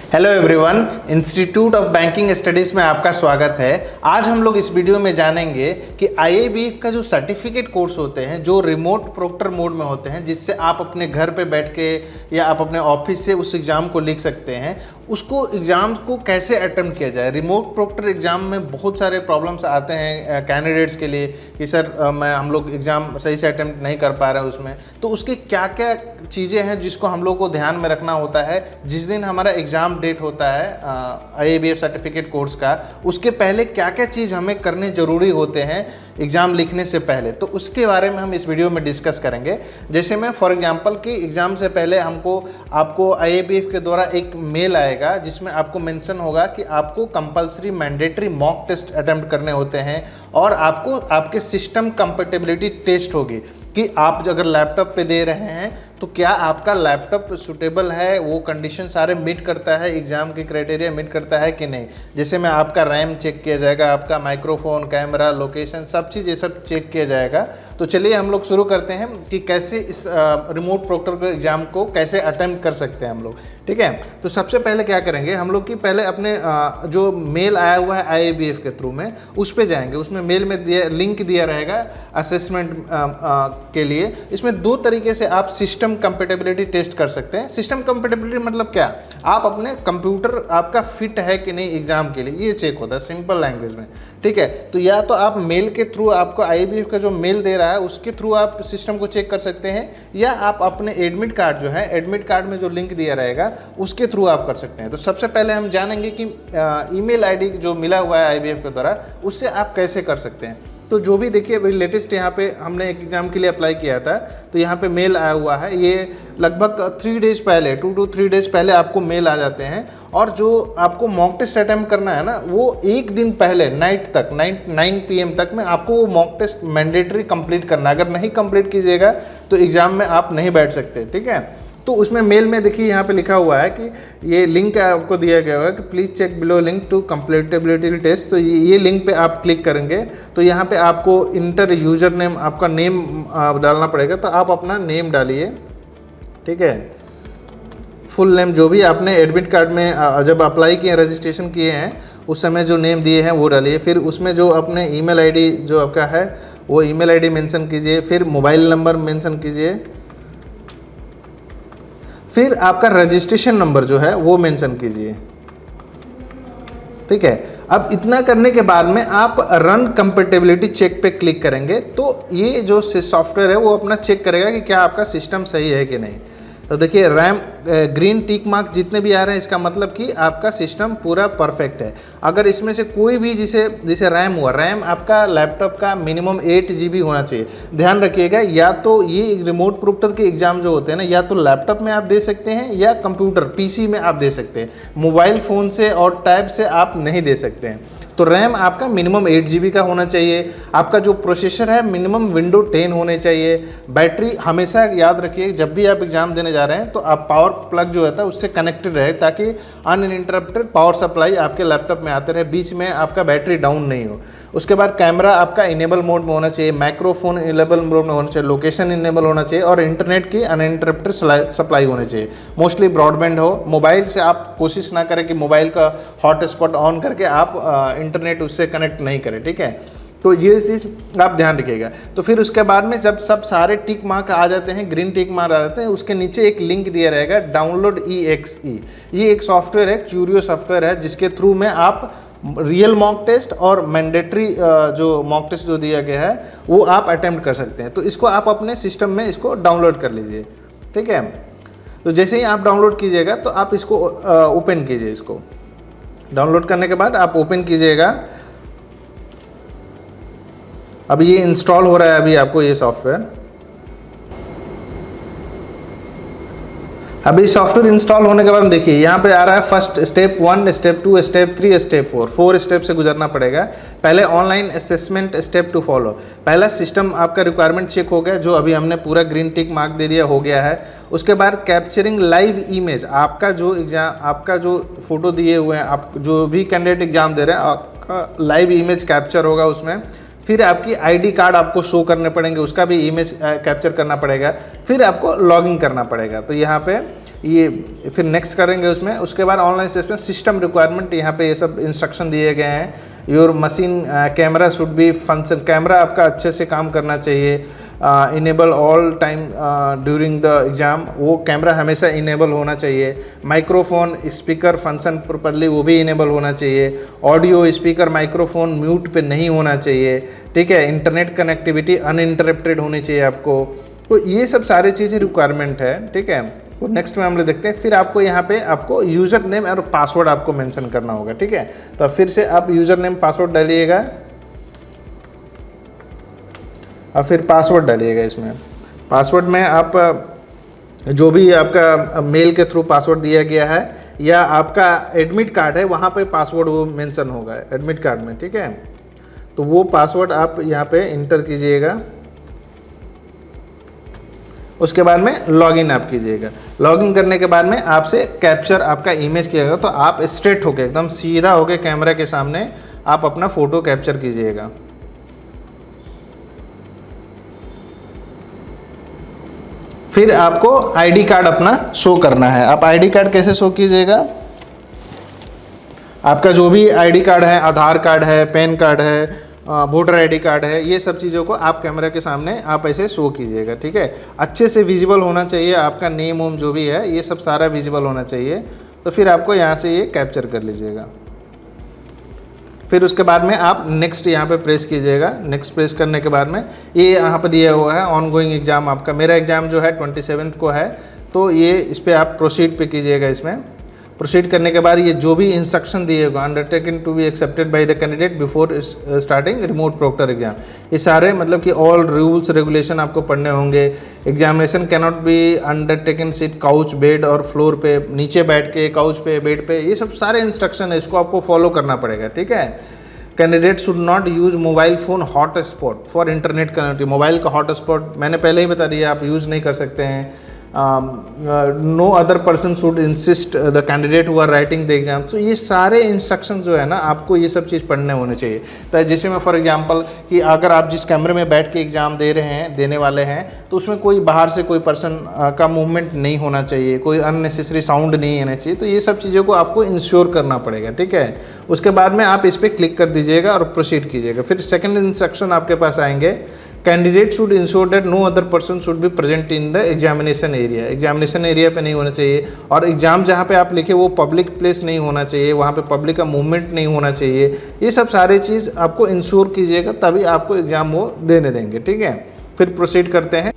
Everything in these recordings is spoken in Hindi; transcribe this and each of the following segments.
Hello everyone, institute of banking studies में आपका स्वागत है। आज हम लोग इस वीडियो में जानेंगे कि आईएबीएफ का जो सर्टिफिकेट कोर्स होते हैं जो रिमोट प्रोक्टर मोड में होते हैं, जिससे आप अपने घर पे बैठ के या आप अपने ऑफिस से उस एग्ज़ाम को लिख सकते हैं, उसको एग्ज़ाम को कैसे अटेम्प्ट किया जाए। रिमोट प्रोक्टर एग्ज़ाम में बहुत सारे प्रॉब्लम्स आते हैं कैंडिडेट्स के लिए कि सर हम लोग एग्ज़ाम सही से अटेम्प्ट नहीं कर पा रहे हैं उसमें, तो उसकी क्या क्या चीज़ें हैं जिसको हम लोग को ध्यान में रखना होता है। जिस दिन हमारा एग्ज़ाम डेट होता है आईएबीएफ सर्टिफिकेट कोर्स का, उसके पहले क्या क्या चीज़ हमें करने ज़रूरी होते हैं एग्ज़ाम लिखने से पहले, तो उसके बारे में हम इस वीडियो में डिस्कस करेंगे। जैसे मैं फॉर एग्जांपल कि एग्ज़ाम से पहले आपको आईएबीएफ के द्वारा एक मेल आएगा जिसमें आपको मेंशन होगा कि आपको compulsory mandatory mock test attempt करने होते हैं और आपको आपके सिस्टम कंपेटेबिलिटी टेस्ट होगी कि आप अगर लैपटॉप पे दे रहे हैं तो क्या आपका लैपटॉप सूटेबल है, वो कंडीशन सारे मीट करता है, एग्ज़ाम के क्राइटेरिया मीट करता है कि नहीं। जैसे में आपका रैम चेक किया जाएगा, आपका माइक्रोफोन, कैमरा, लोकेशन, सब चीज़ ये सब चेक किया जाएगा। तो चलिए हम लोग शुरू करते हैं कि कैसे इस रिमोट प्रोक्टर के एग्ज़ाम को कैसे अटेम्प्ट कर सकते हैं हम लोग। ठीक है, तो सबसे पहले क्या करेंगे हम लोग कि पहले अपने जो मेल आया हुआ है आईएबीएफ के थ्रू में उस पर जाएंगे। उसमें मेल में लिंक दिया रहेगा असेसमेंट के लिए। इसमें दो तरीके से आप सिस्टम कंपेटेबिलिटी टेस्ट कर सकते हैं। सिस्टम कंपेटेबिलिटी मतलब क्या, आप अपने कंप्यूटर आपका फिट है कि नहीं एग्जाम के लिए, ये चेक होता है सिंपल लैंग्वेज में। ठीक है, तो या तो आप मेल के थ्रू, आपको आईएबीएफ का जो मेल दे रहा है उसके थ्रू आप सिस्टम को चेक कर सकते हैं, या आप अपने एडमिट कार्ड जो है, एडमिट कार्ड में जो लिंक दिया रहेगा उसके थ्रू आप कर सकते हैं। तो सबसे पहले हम जानेंगे कि ईमेल आईडी जो मिला हुआ है आईएबीएफ के द्वारा उससे आप कैसे कर सकते हैं। तो जो भी देखिए अभी लेटेस्ट यहाँ पे हमने एक एग्ज़ाम के लिए अप्लाई किया था, तो यहाँ पे मेल आया हुआ है। ये लगभग 3 डेज़ पहले, 2 to 3 डेज़ पहले आपको मेल आ जाते हैं। और जो आपको मॉक टेस्ट अटैम्प्ट करना है ना, वो एक दिन पहले नाइट तक 9 PM तक में आपको वो मॉक टेस्ट मैंडेटरी कंप्लीट करना है। अगर नहीं कंप्लीट कीजिएगा तो एग्ज़ाम में आप नहीं बैठ सकते। ठीक है, तो उसमें मेल में देखिए यहाँ पे लिखा हुआ है कि ये लिंक आपको दिया गया है कि please check below link to compatibility test. तो ये लिंक पे आप क्लिक करेंगे तो यहाँ पे आपको इंटर यूज़र नेम, आपका नेम डालना पड़ेगा। तो आप अपना नेम डालिए। ठीक है, फुल नेम जो भी आपने एडमिट कार्ड में जब अप्लाई किए, रजिस्ट्रेशन किए हैं उस समय जो नेम दिए हैं वो डालिए। फिर उसमें जो अपने ईमेल आईडी जो आपका है वो ईमेल आईडी मेंशन कीजिए। फिर मोबाइल नंबर मेंशन कीजिए। फिर आपका रजिस्ट्रेशन नंबर जो है वो मेंशन कीजिए। ठीक है, अब इतना करने के बाद में आप रन कंपेटेबिलिटी चेक पे क्लिक करेंगे तो ये जो सॉफ्टवेयर है वो अपना चेक करेगा कि क्या आपका सिस्टम सही है कि नहीं। तो देखिए रैम ग्रीन टिक मार्क जितने भी आ रहे हैं इसका मतलब कि आपका सिस्टम पूरा परफेक्ट है। अगर इसमें से कोई भी जैसे रैम हुआ, रैम आपका लैपटॉप का मिनिमम 8 GB होना चाहिए। ध्यान रखिएगा, या तो ये रिमोट प्रोक्टर के एग्जाम जो होते हैं ना, या तो लैपटॉप में आप दे सकते हैं या कंप्यूटर पीसी में आप दे सकते हैं। मोबाइल फ़ोन से और टैब से आप नहीं दे सकते हैं। तो रैम आपका मिनिमम 8 GB का होना चाहिए। आपका जो प्रोसेसर है मिनिमम विंडो 10 होने चाहिए। बैटरी हमेशा याद रखिए, जब भी आप एग्जाम देने जा रहे हैं तो आप पावर प्लग जो होता है उससे कनेक्टेड रहे ताकि अनइंटरप्टेड पावर सप्लाई आपके लैपटॉप में आते रहे, बीच में आपका बैटरी डाउन नहीं हो। उसके बाद कैमरा आपका इनेबल मोड में होना चाहिए, माइक्रोफोन इनेबल मोड में होना चाहिए, लोकेशन इनेबल होना चाहिए और इंटरनेट की अनइंटरप्टेड सप्लाई होनी चाहिए। मोस्टली ब्रॉडबैंड हो। मोबाइल से आप कोशिश ना करें कि मोबाइल का हॉटस्पॉट ऑन करके आप इंटरनेट उससे कनेक्ट नहीं करें। ठीक है, तो ये चीज़ आप ध्यान रखिएगा। तो फिर उसके बाद में जब सब सारे टिक मार्क आ जाते हैं, ग्रीन टिक मार्क आ जाते हैं, उसके नीचे एक लिंक दिया रहेगा डाउनलोड EXE। ये एक सॉफ्टवेयर है, क्यूरियो सॉफ्टवेयर है, जिसके थ्रू में आप रियल मॉक टेस्ट और मैंडेटरी जो मॉक टेस्ट जो दिया गया है वो आप अटेम्प्ट कर सकते हैं। तो इसको आप अपने सिस्टम में इसको डाउनलोड कर लीजिए। ठीक है, तो जैसे ही आप डाउनलोड कीजिएगा तो आप इसको ओपन कीजिए। इसको डाउनलोड करने के बाद आप ओपन कीजिएगा। अभी ये इंस्टॉल हो रहा है अभी आपको ये सॉफ्टवेयर। अभी सॉफ्टवेयर इंस्टॉल होने के बाद देखिए यहाँ पे आ रहा है first step 1, step 2, step 3, step 4 step से गुजरना पड़ेगा। पहले ऑनलाइन असेसमेंट स्टेप 2 फॉलो। पहला सिस्टम आपका रिक्वायरमेंट चेक हो गया, जो अभी हमने पूरा ग्रीन टिक मार्क दे दिया, हो गया है। उसके बाद कैप्चरिंग लाइव इमेज, आपका जो एग्जाम, आपका जो फोटो दिए हुए हैं, आप जो भी कैंडिडेट एग्जाम दे रहे हैं आपका लाइव इमेज कैप्चर होगा उसमें। फिर आपकी आईडी कार्ड आपको शो करने पड़ेंगे, उसका भी इमेज कैप्चर करना पड़ेगा। फिर आपको लॉगिन करना पड़ेगा। तो यहाँ पे ये फिर नेक्स्ट करेंगे उसमें। उसके बाद ऑनलाइन असेसमेंट सिस्टम रिक्वायरमेंट, यहाँ पे ये सब इंस्ट्रक्शन दिए गए हैं। Your machine camera should be function, camera आपका अच्छे से काम करना चाहिए। Enable all time during the exam, वो कैमरा हमेशा इनेबल होना चाहिए। माइक्रोफोन स्पीकर फंक्शन प्रॉपरली, वो भी इनेबल होना चाहिए। ऑडियो स्पीकर माइक्रोफोन म्यूट पे नहीं होना चाहिए, ठीक है। इंटरनेट कनेक्टिविटी अनइंटरप्टेड होनी चाहिए आपको। तो ये सब सारी चीज़ें रिक्वायरमेंट है, ठीक है। तो नेक्स्ट में हम लोग देखते हैं। फिर आपको यहाँ पे आपको यूज़र नेम और पासवर्ड आपको मेंशन करना होगा, ठीक है। तो फिर से आप यूज़र नेम पासवर्ड डालिएगा और फिर पासवर्ड डालिएगा। इसमें पासवर्ड में आप जो भी आपका मेल के थ्रू पासवर्ड दिया गया है या आपका एडमिट कार्ड है वहाँ पे पासवर्ड वो मेंशन होगा एडमिट कार्ड में, ठीक है। तो वो पासवर्ड आप यहाँ पे इंटर कीजिएगा। उसके बाद में लॉगिन आप कीजिएगा। लॉगिन करने के बाद में आपसे कैप्चर आपका इमेज किया गया, तो आप स्ट्रेट होके एकदम सीधा होके कैमरा के सामने आप अपना फ़ोटो कैप्चर कीजिएगा। फिर आपको आईडी कार्ड अपना शो करना है। आप आईडी कार्ड कैसे शो कीजिएगा? आपका जो भी आईडी कार्ड है, आधार कार्ड है, पैन कार्ड है, वोटर आईडी कार्ड है, ये सब चीज़ों को आप कैमरा के सामने आप ऐसे शो कीजिएगा, ठीक है। अच्छे से विजिबल होना चाहिए, आपका नेम वोम जो भी है ये सब सारा विजिबल होना चाहिए। तो फिर आपको यहाँ से ये कैप्चर कर लीजिएगा। फिर उसके बाद में आप नेक्स्ट यहाँ पे प्रेस कीजिएगा। नेक्स्ट प्रेस करने के बाद में ये यहाँ पे दिया हुआ है ऑन गोइंग एग्ज़ाम आपका। मेरा एग्ज़ाम जो है 27 को है, तो ये इस पर आप प्रोसीड पे कीजिएगा। इसमें प्रोसीड करने के बाद ये जो भी इंस्ट्रक्शन दिए होगा, undertaken to be accepted by the candidate before starting remote proctor exam, ये सारे मतलब कि ऑल रूल्स रेगुलेशन आपको पढ़ने होंगे। Examination cannot be undertaken seat couch bed और फ्लोर पे, नीचे बैठ के, काउच पे, बेड पे, ये सब सारे इंस्ट्रक्शन है, इसको आपको फॉलो करना पड़ेगा, ठीक है। Candidate should not use mobile phone hotspot for internet connectivity. Mobile का हॉटस्पॉट मैंने पहले ही बता दिया, आप यूज़ नहीं कर सकते हैं। No other person should insist the candidate who are writing the exam. तो ये सारे इंस्ट्रक्शन जो है ना, आपको ये सब चीज़ पढ़ने होने चाहिए। तो जैसे मैं फॉर एग्जांपल कि अगर आप जिस कैमरे में बैठ के एग्ज़ाम दे रहे हैं, देने वाले हैं, तो उसमें कोई बाहर से कोई पर्सन का मूवमेंट नहीं होना चाहिए, कोई अननेसेसरी साउंड नहीं आना चाहिए। तो ये सब चीज़ों को आपको इंश्योर करना पड़ेगा, ठीक है। उसके बाद में आप इस पर क्लिक कर दीजिएगा और प्रोसीड कीजिएगा। फिर सेकेंड इंस्ट्रक्शन आपके पास आएंगे, candidate should ensure that no other person should be present in the examination area. Examination area पे नहीं होना चाहिए, और एग्जाम जहाँ पे आप लिखे वो पब्लिक प्लेस नहीं होना चाहिए, वहाँ पे पब्लिक का मूवमेंट नहीं होना चाहिए। ये सब सारी चीज़ आपको इंश्योर कीजिएगा, तभी आपको एग्जाम वो देने देंगे, ठीक है। फिर प्रोसीड करते हैं।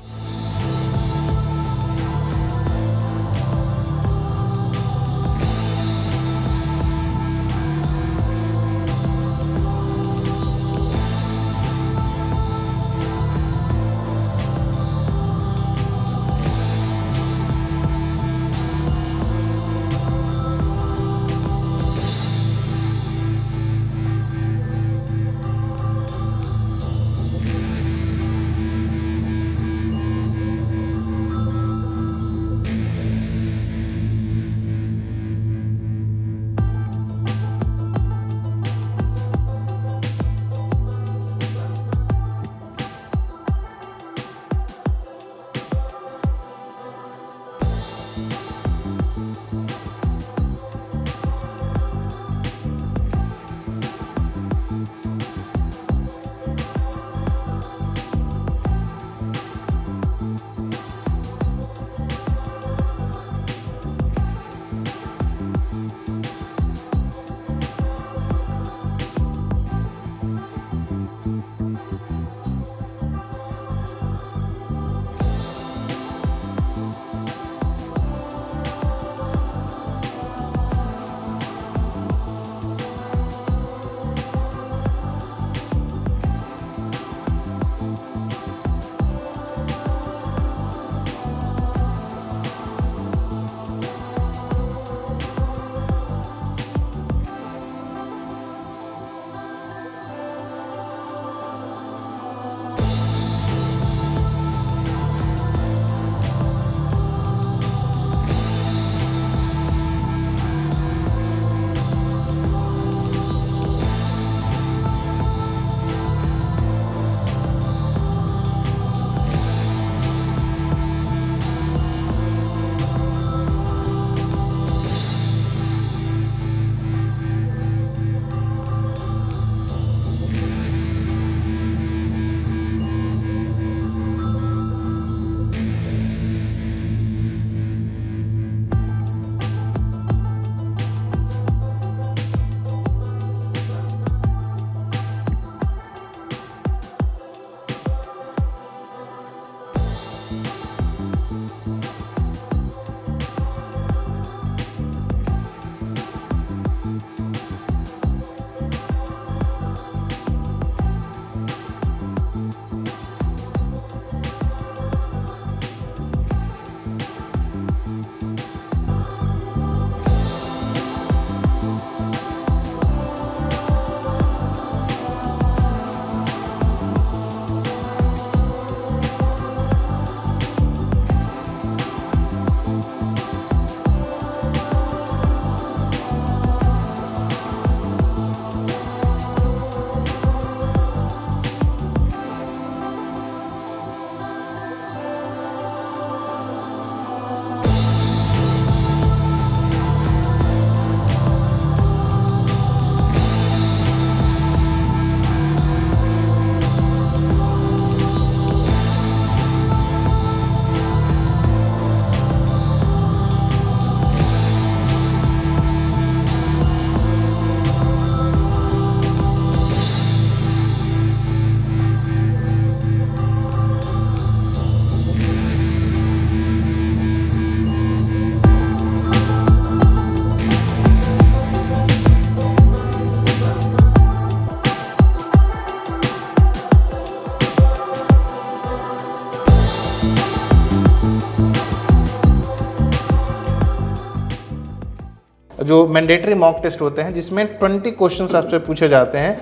जो मैंडेटरी मॉक टेस्ट होते हैं जिसमें 20 क्वेश्चन आपसे पूछे जाते हैं,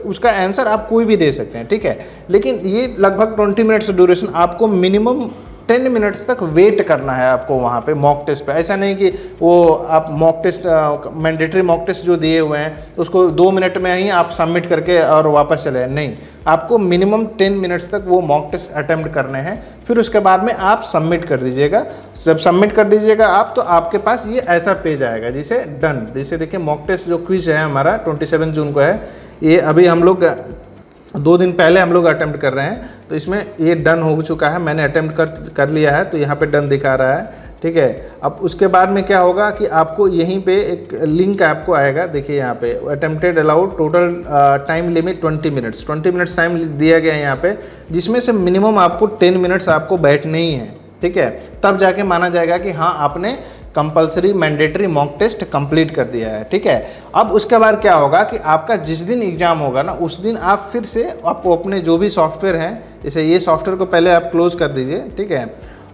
उसका आंसर आप कोई भी दे सकते हैं, ठीक है। लेकिन ये लगभग 20 मिनट्स ड्यूरेशन, आपको मिनिमम 10 मिनट्स तक वेट करना है आपको वहाँ पे मॉक टेस्ट पे। ऐसा नहीं कि वो आप mock test mandatory mock test जो दिए हुए हैं उसको 2 मिनट में ही आप सबमिट करके और वापस चले, नहीं, आपको मिनिमम 10 मिनट्स तक वो मॉक टेस्ट अटेम्प्ट करने हैं। फिर उसके बाद में आप सबमिट कर दीजिएगा। जब सबमिट कर दीजिएगा आप, तो आपके पास ये ऐसा पेज आएगा जिसे डन, जिसे देखिए मॉक टेस्ट जो क्विज है हमारा 27 जून को है, ये अभी हम लोग 2 दिन पहले हम लोग अटेम्प्ट कर रहे हैं, तो इसमें ये डन हो चुका है, मैंने अटेम्प्ट कर लिया है, तो यहाँ पे डन दिखा रहा है, ठीक है। अब उसके बाद में क्या होगा कि आपको यहीं पे एक लिंक आपको आएगा, देखिए यहाँ पे attempted allowed total time limit 20 minutes, 20 minutes time दिया गया है यहाँ पे, जिसमें से मिनिमम आपको 10 मिनट्स आपको बैठने ही है, ठीक है। तब जाके माना जाएगा कि हाँ आपने compulsory mandatory mock test complete कर दिया है, ठीक है। अब उसके बाद क्या होगा कि आपका जिस दिन एग्ज़ाम होगा ना, उस दिन आप फिर से आप अपने जो भी सॉफ्टवेयर हैं, जैसे ये सॉफ्टवेयर को पहले आप क्लोज़ कर दीजिए, ठीक है।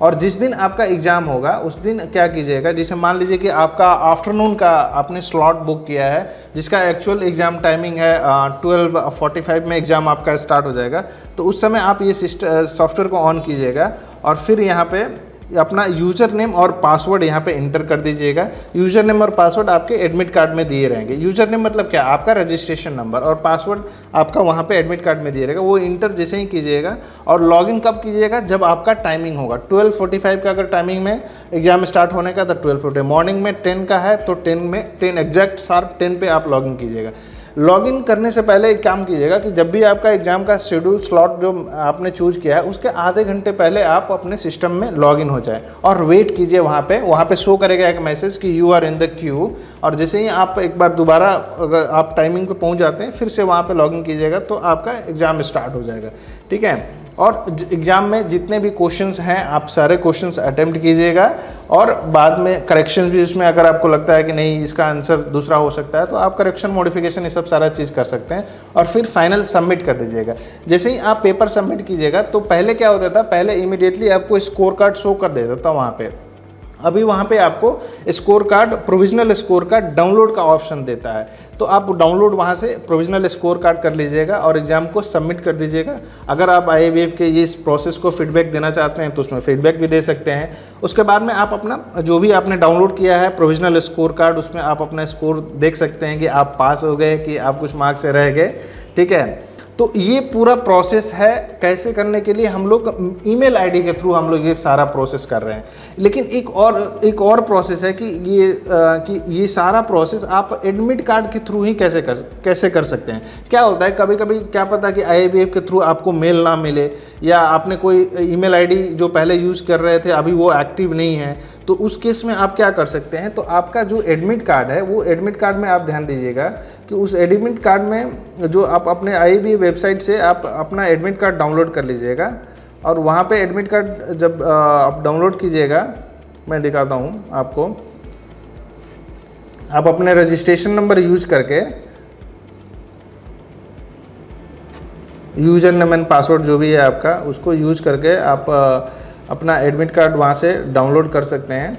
और जिस दिन आपका एग्ज़ाम होगा उस दिन क्या कीजिएगा, जैसे मान लीजिए कि आपका आफ्टरनून का आपने स्लॉट बुक किया है, जिसका एक्चुअल एग्ज़ाम टाइमिंग है 12:45 में एग्ज़ाम आपका स्टार्ट हो जाएगा, तो उस समय आप ये सॉफ्टवेयर को ऑन कीजिएगा और फिर यहाँ पे अपना यूज़र नेम और पासवर्ड यहाँ पे इंटर कर दीजिएगा। यूज़र नेम और पासवर्ड आपके एडमिट कार्ड में दिए रहेंगे। यूज़र नेम मतलब क्या, आपका रजिस्ट्रेशन नंबर, और पासवर्ड आपका वहाँ पे एडमिट कार्ड में दिए रहेगा, वो इंटर जैसे ही कीजिएगा। और लॉगिन कब कीजिएगा, जब आपका टाइमिंग होगा 12:45 का, अगर टाइमिंग में एग्जाम स्टार्ट होने का तो 12:40, मॉर्निंग में 10 का है तो 10 एग्जैक्ट शार्प 10 पे आप लॉगिन कीजिएगा। लॉगिन करने से पहले एक काम कीजिएगा कि जब भी आपका एग्जाम का शेड्यूल स्लॉट जो आपने चूज किया है उसके आधे घंटे पहले आप अपने सिस्टम में लॉगिन हो जाए और वेट कीजिए। वहाँ पे शो करेगा एक मैसेज कि you are in the queue, और जैसे ही आप एक बार दोबारा अगर आप टाइमिंग पे पहुँच जाते हैं, फिर से वहाँ पे लॉगिन कीजिएगा तो आपका एग्ज़ाम स्टार्ट हो जाएगा, ठीक है। और एग्ज़ाम में जितने भी क्वेश्चंस हैं आप सारे क्वेश्चंस अटेम्प्ट कीजिएगा, और बाद में करेक्शन भी इसमें अगर आपको लगता है कि नहीं इसका आंसर दूसरा हो सकता है तो आप करेक्शन मॉडिफिकेशन ये सब सारा चीज़ कर सकते हैं, और फिर फाइनल सबमिट कर दीजिएगा। जैसे ही आप पेपर सबमिट कीजिएगा तो पहले क्या होता था, पहले इमीडिएटली आपको स्कोर कार्ड शो कर देता था वहाँ पे। अभी वहाँ पे आपको score card, provisional score card download का ऑप्शन देता है, तो आप डाउनलोड वहाँ से प्रोविजनल स्कोर कार्ड कर लीजिएगा और एग्ज़ाम को सबमिट कर दीजिएगा। अगर आप IABF के ये इस प्रोसेस को फीडबैक देना चाहते हैं तो उसमें फीडबैक भी दे सकते हैं। उसके बाद में आप अपना जो भी आपने डाउनलोड किया है प्रोविजनल स्कोर कार्ड, उसमें आप अपना स्कोर देख सकते हैं कि आप पास हो गए कि आप कुछ मार्क्स से रह गए, ठीक है। तो ये पूरा प्रोसेस है। कैसे करने के लिए हम लोग ईमेल आईडी के थ्रू हम लोग ये सारा प्रोसेस कर रहे हैं, लेकिन एक और प्रोसेस है कि ये सारा प्रोसेस आप एडमिट कार्ड के थ्रू ही कैसे कर सकते हैं। क्या होता है, कभी कभी क्या पता कि IABF के थ्रू आपको मेल ना मिले, या आपने कोई ईमेल आईडी जो पहले यूज़ कर रहे थे अभी वो एक्टिव नहीं है, तो उस केस में आप क्या कर सकते हैं, तो आपका जो एडमिट कार्ड है वो एडमिट कार्ड में आप ध्यान दीजिएगा कि उस एडमिट कार्ड में जो आप अपने IABF वेबसाइट से आप अपना एडमिट कार्ड डाउनलोड कर लीजिएगा, और वहाँ पे एडमिट कार्ड जब आप डाउनलोड कीजिएगा, मैं दिखाता हूँ आपको, आप अपने रजिस्ट्रेशन नंबर यूज करके यूज़र नेम एंड पासवर्ड जो भी है आपका उसको यूज करके आप अपना एडमिट कार्ड वहाँ से डाउनलोड कर सकते हैं।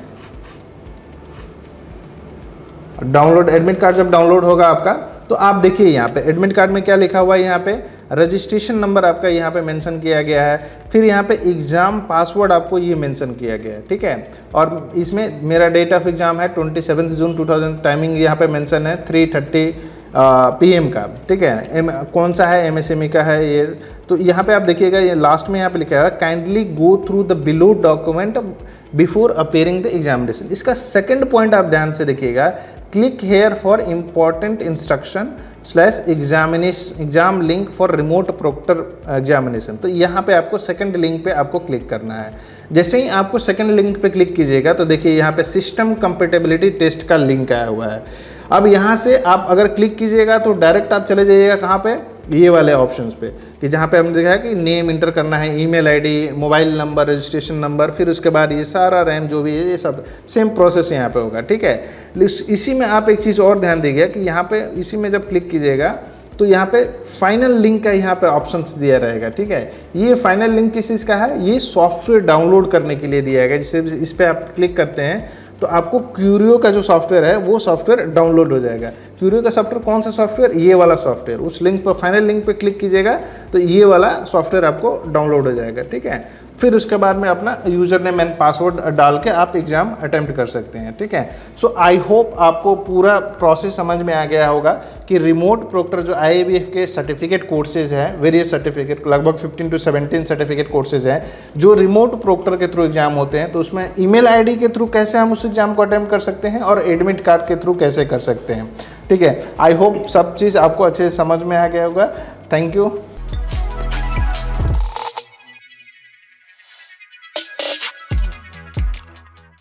एडमिट कार्ड जब डाउनलोड होगा आपका तो आप देखिए यहाँ पे एडमिट कार्ड में क्या लिखा हुआ है, यहाँ पे रजिस्ट्रेशन नंबर आपका यहाँ पे मेंशन किया गया है, फिर यहाँ पे एग्ज़ाम पासवर्ड आपको ये मेंशन किया गया है, ठीक है। और इसमें मेरा डेट ऑफ एग्ज़ाम है 27 जून 2000, टाइमिंग यहाँ पे मेंशन है 3:30 PM का, ठीक है। कौन सा है, MSME का है ये। तो यहाँ पे आप देखिएगा, ये लास्ट में यहाँ पे लिखा है kindly go through the below document before appearing the examination. इसका सेकंड पॉइंट आप ध्यान से देखिएगा, click here for important instruction / exam link for remote proctor examination. तो यहाँ पे आपको सेकंड लिंक पे आपको क्लिक करना है। जैसे ही आपको सेकंड लिंक पे क्लिक कीजिएगा तो देखिए यहाँ पे सिस्टम कंपेटेबिलिटी टेस्ट का लिंक आया हुआ है। अब यहाँ से आप अगर क्लिक कीजिएगा तो डायरेक्ट आप चले जाइएगा कहाँ पे, ये वाले ऑप्शंस पे, कि जहाँ पे हमने देखा है कि नेम इंटर करना है, email ID, mobile number, registration number, फिर उसके बाद ये सारा रैम जो भी है ये सब सेम प्रोसेस यहाँ पे होगा, ठीक है। इसी में आप एक चीज़ और ध्यान दीजिएगा कि यहाँ पे इसी में जब क्लिक कीजिएगा तो यहाँ पे फाइनल लिंक का यहाँ पे ऑप्शन दिया रहेगा, ठीक है। ये फाइनल लिंक किस चीज़ का है, ये सॉफ्टवेयर डाउनलोड करने के लिए दिया गया। जैसे इस पर आप क्लिक करते हैं तो आपको क्यूरियो का जो सॉफ्टवेयर है वो सॉफ्टवेयर डाउनलोड हो जाएगा। क्यूरियो का सॉफ्टवेयर कौन सा सॉफ्टवेयर, ये वाला सॉफ्टवेयर, उस लिंक पर फाइनल लिंक पे क्लिक कीजिएगा तो ये वाला सॉफ्टवेयर आपको डाउनलोड हो जाएगा, ठीक है। फिर उसके बाद में अपना यूज़र नेम एंड पासवर्ड डाल के आप एग्ज़ाम अटेम्प्ट कर सकते हैं, ठीक है। सो आई होप आपको पूरा प्रोसेस समझ में आ गया होगा कि रिमोट प्रोक्टर जो IABF के सर्टिफिकेट कोर्सेज हैं, वेरियस सर्टिफिकेट, लगभग 15 to 17 सर्टिफिकेट कोर्सेज हैं जो रिमोट प्रोक्टर के थ्रू एग्जाम होते हैं। तो उसमें ईमेल आईडी के थ्रू कैसे हम उस एग्ज़ाम को अटेम्प्ट कर सकते हैं और एडमिट कार्ड के थ्रू कैसे कर सकते हैं, ठीक है। आई होप सब चीज़ आपको अच्छे से समझ में आ गया होगा। Thank you.